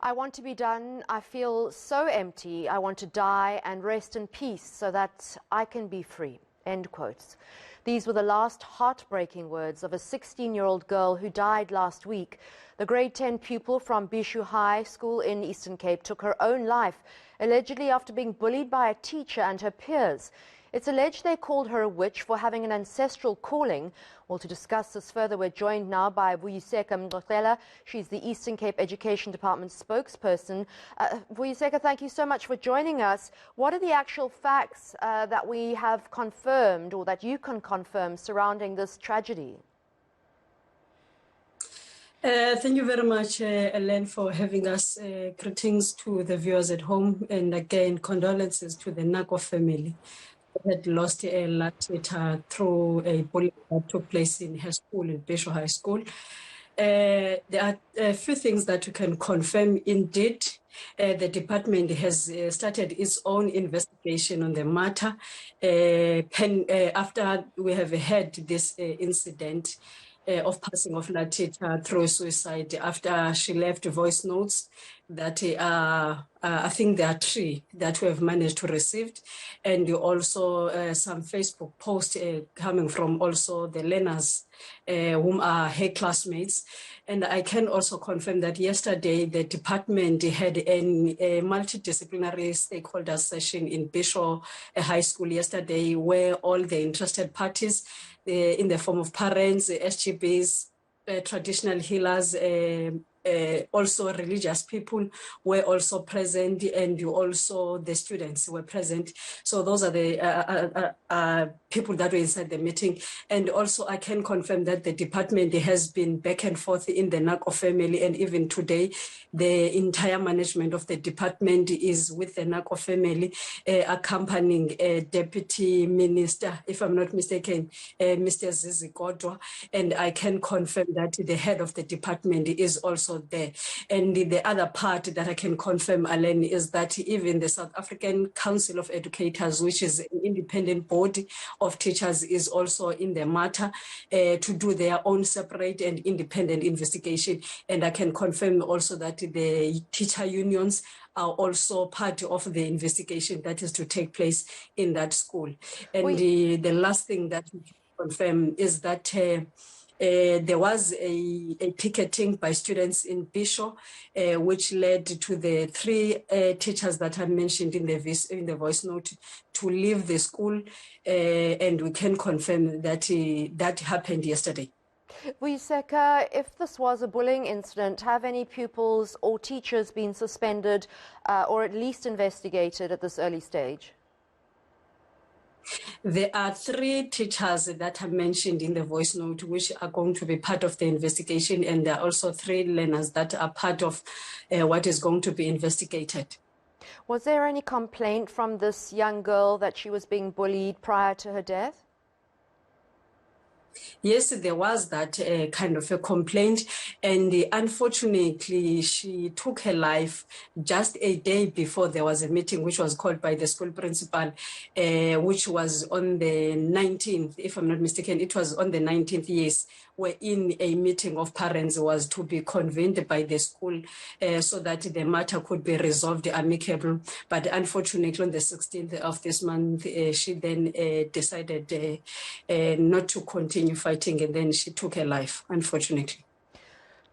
I want to be done. I feel so empty. I want to die and rest in peace so that I can be free. End quotes. These were the last heartbreaking words of a 16-year-old girl who died last week. The grade 10 pupil from Bishu High School in Eastern Cape took her own life, allegedly after being bullied by a teacher and her peers. It's alleged they called her a witch for having an ancestral calling. Well, to discuss this further, we're joined now by Vuyiseka Mboxela. She's the Eastern Cape Education Department spokesperson. Vuyiseka, thank you so much for joining us. What are the actual facts that we have confirmed, or that you can confirm, surrounding this tragedy? Thank you very much, Ellen, for having us. Greetings to the viewers at home, and again, condolences to the Nako family who had lost a later through a bullying that took place in her school, in Bishu High School. There are a few things that we can confirm. Indeed, the department has started its own investigation on the matter after we have had this incident of passing of that teacher through suicide, after she left voice notes that I think there are 3 that we have managed to receive, and also some Facebook posts coming from also the learners whom are her classmates. And I can also confirm that yesterday the department had a multidisciplinary stakeholder session in Bishu High School yesterday, where all the interested parties in the form of parents, SGBs, traditional healers, also religious people were also present, and also the students were present. So those are the people that were inside the meeting. And also I can confirm that the department has been back and forth in the Nako family, and even today the entire management of the department is with the Nako family, accompanying Deputy Minister, if I'm not mistaken, Mr. Zizi Kodwa, and I can confirm that the head of the department is also there. And the other part that I can confirm, Alan, is that even the South African Council of Educators, which is an independent body of teachers, is also in the matter to do their own separate and independent investigation. And I can confirm also that the teacher unions are also part of the investigation that is to take place in that school. And the last thing that we can confirm is that there was a picketing by students in Bishu, which led to the 3 teachers that I mentioned in the voice note to leave the school, and we can confirm that that happened yesterday. Vuyiseka, if this was a bullying incident, have any pupils or teachers been suspended or at least investigated at this early stage? There are 3 teachers that are mentioned in the voice note which are going to be part of the investigation, and there are also 3 learners that are part of what is going to be investigated. Was there any complaint from this young girl that she was being bullied prior to her death? Yes, there was that kind of a complaint, and unfortunately she took her life just a day before there was a meeting which was called by the school principal, which was on the 19th, if I'm not mistaken. It was on the 19th, yes, wherein a meeting of parents was to be convened by the school so that the matter could be resolved amicably. But unfortunately on the 16th of this month, she then decided not to continue fighting, and then she took her life, unfortunately.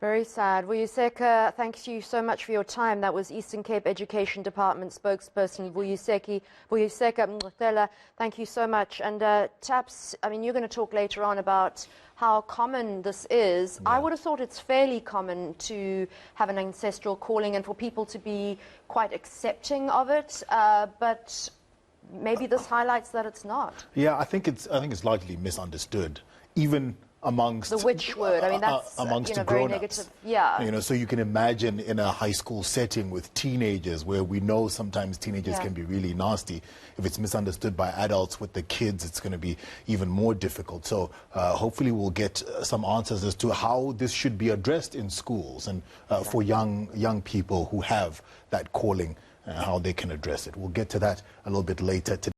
Very sad. Vuyiseka, thank you so much for your time. That was Eastern Cape Education Department spokesperson Vuyiseka Mboxela. Thank you so much. And Taps, I mean, you're going to talk later on about how common this is. Yeah. I would have thought it's fairly common to have an ancestral calling and for people to be quite accepting of it, but maybe this highlights that it's not. Yeah, I think it's largely misunderstood, even amongst the witch word. I mean, that's amongst the very negative. Yeah. So you can imagine in a high school setting with teenagers, where we know sometimes teenagers can be really nasty. If it's misunderstood by adults with the kids, it's going to be even more difficult. So hopefully we'll get some answers as to how this should be addressed in schools, and for young people who have that calling, how they can address it. We'll get to that a little bit later today.